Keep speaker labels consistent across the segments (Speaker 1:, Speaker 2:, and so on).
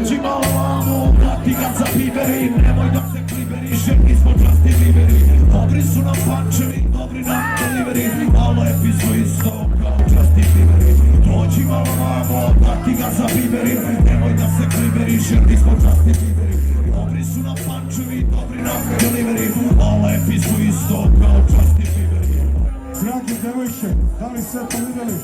Speaker 1: Dođi malo vamo, da ti ga zapiberi, nemoj da se kliberiš jer nismo Justin Bieberi. Dobri su nam punčevi, dobri nam deliveri, a lepi su isto kao Justin Bieberi. Dođi malo vamo, da ti ga zapiberi, nemoj da se kliberiš jer nismo Justin Bieberi. Dobri su nam punčevi, dobri nam deliveri, a lepi su isto kao Justin Bieberi.
Speaker 2: Dragi devojke, da li sve to vidjeli?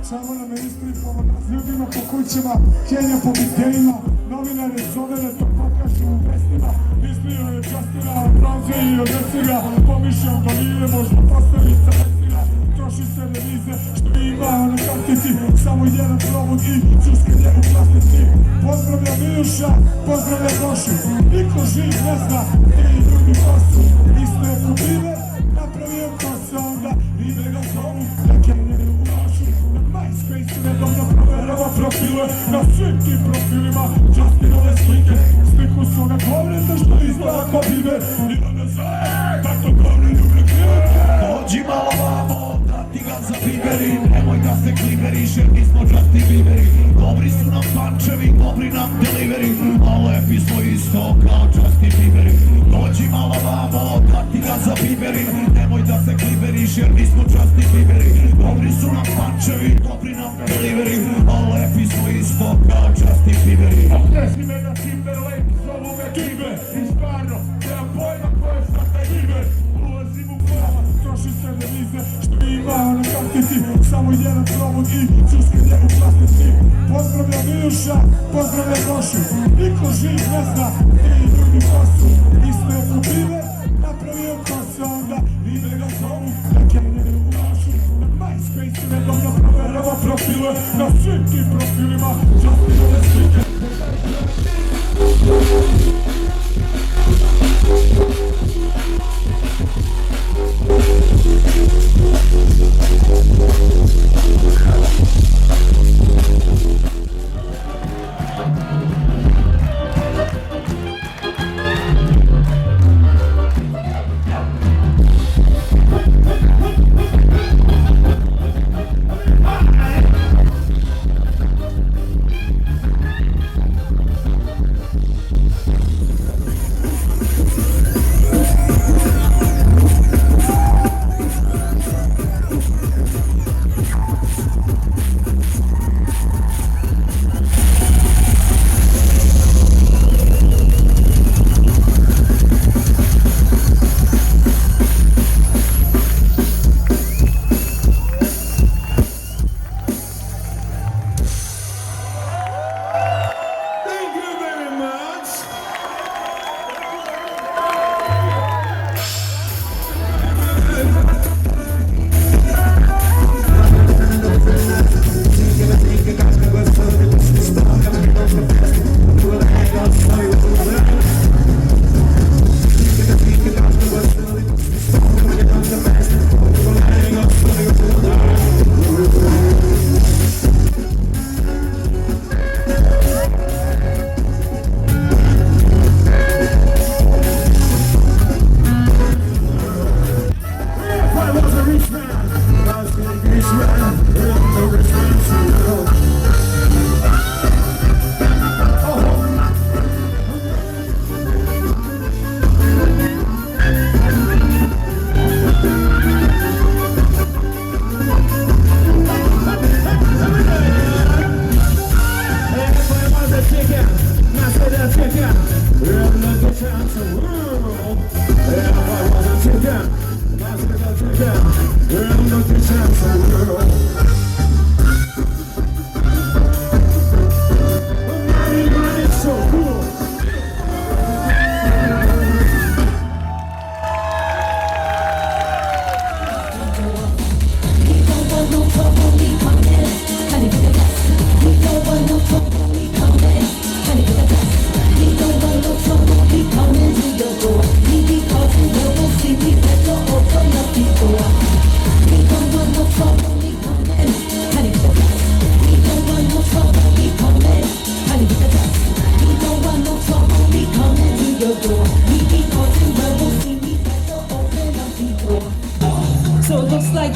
Speaker 2: Samo nam je ispripalo s ljudima po kućama, Kenja po videima, novinare zove da to pokažu u vestima. Izbio je Justina, Bronze i odnesi ga, pomišljam da nije možda postavica vestina. Troši se revize što ima na kartici, samo jedan provod i čuskanje u plastici. Pozdravlja Miluša, pozdravlja Gošu, niko živ ne zna, ti ljudi ko su. Iste kubine, napravio ko se onda, ide ga zovu, da Kenja je u našu. Na MySpace-u nedavno proverava profile, na svim tim profilima Justinove slike. Sliku svoga govneta što izgleda ko Bieber, i da ne zna, tak to govne ljubre krive.
Speaker 1: Dođi malo vamo, da ti ga zapiberi, nemoj da se kliberiš jer nismo Justin Bieberi. Dobri su nam punčevi, dobri nam deliveri, a lepi smo isto kao Justin Bieberi. Dođi malo vamo, da ti ga zapiberi, nemoj da se kliberiš jer nismo Justin Bieberi. Dobri su nam punčevi, dobri nam deliveri, a lepi smo isto kao Justin Bieberi.
Speaker 2: Desi me na Timberlake, zovu me Kibe, i stvarno, nemam pojma ko je šta taj Bieber. Ulazim u kola, troši se revize što ima na kartici, samo jedan provod i čuskanje u plastici. Pozdravlja Miluša, pozdravlja Gošu, niko živ ne zna, ti ljudi ko su. Iste kubine, napravio ko se onda, ide ga zovu, da Kenja je u našu. Na MySpace-u nedavno proverava profile, na svim tim profilima Justinove slike.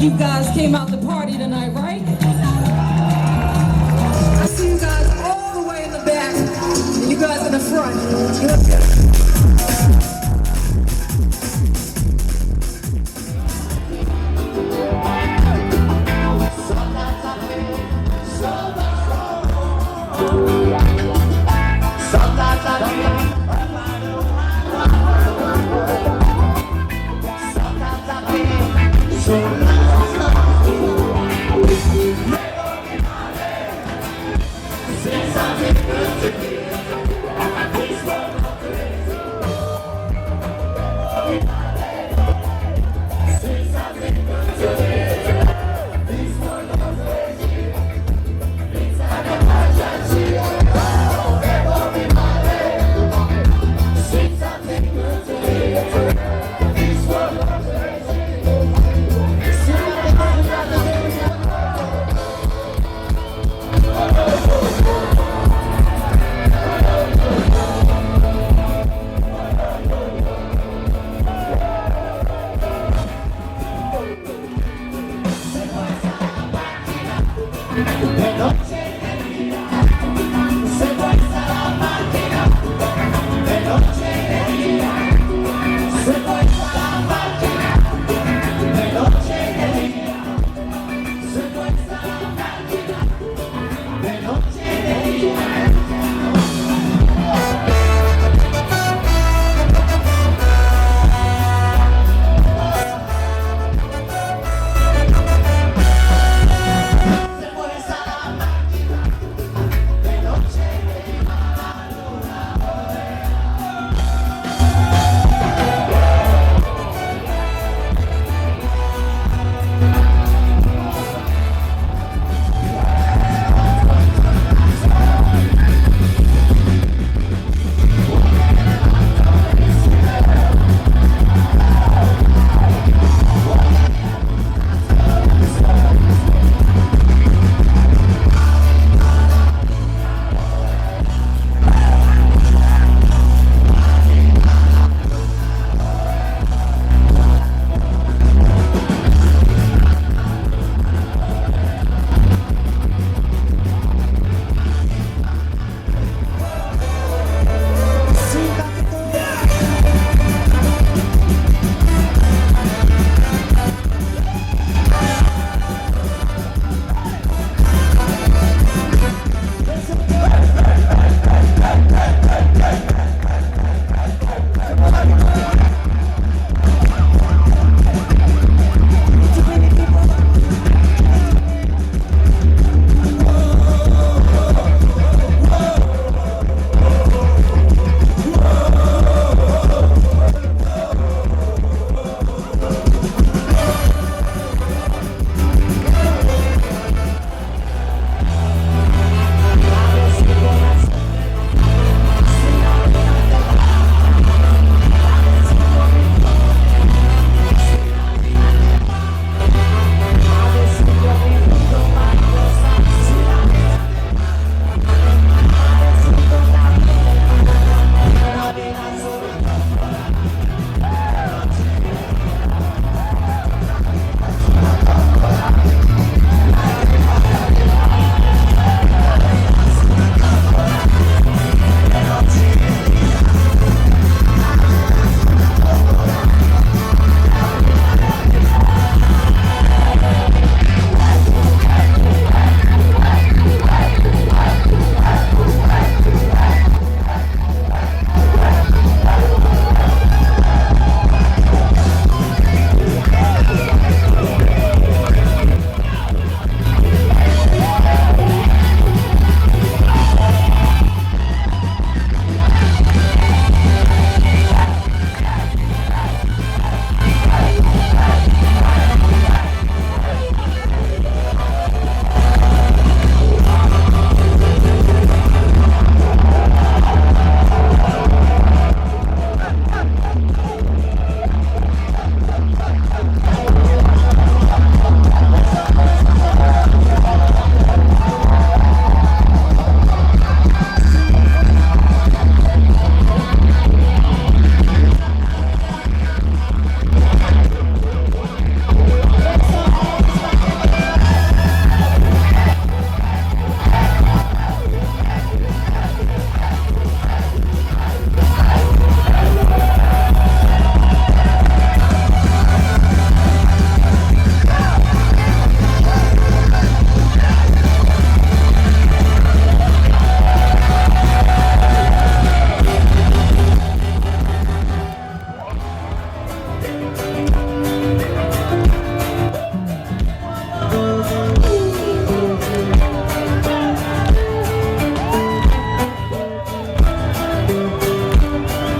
Speaker 3: like you guys came out to party tonight, right? I see you guys all the way in the back. And you guys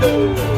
Speaker 4: Macedonia!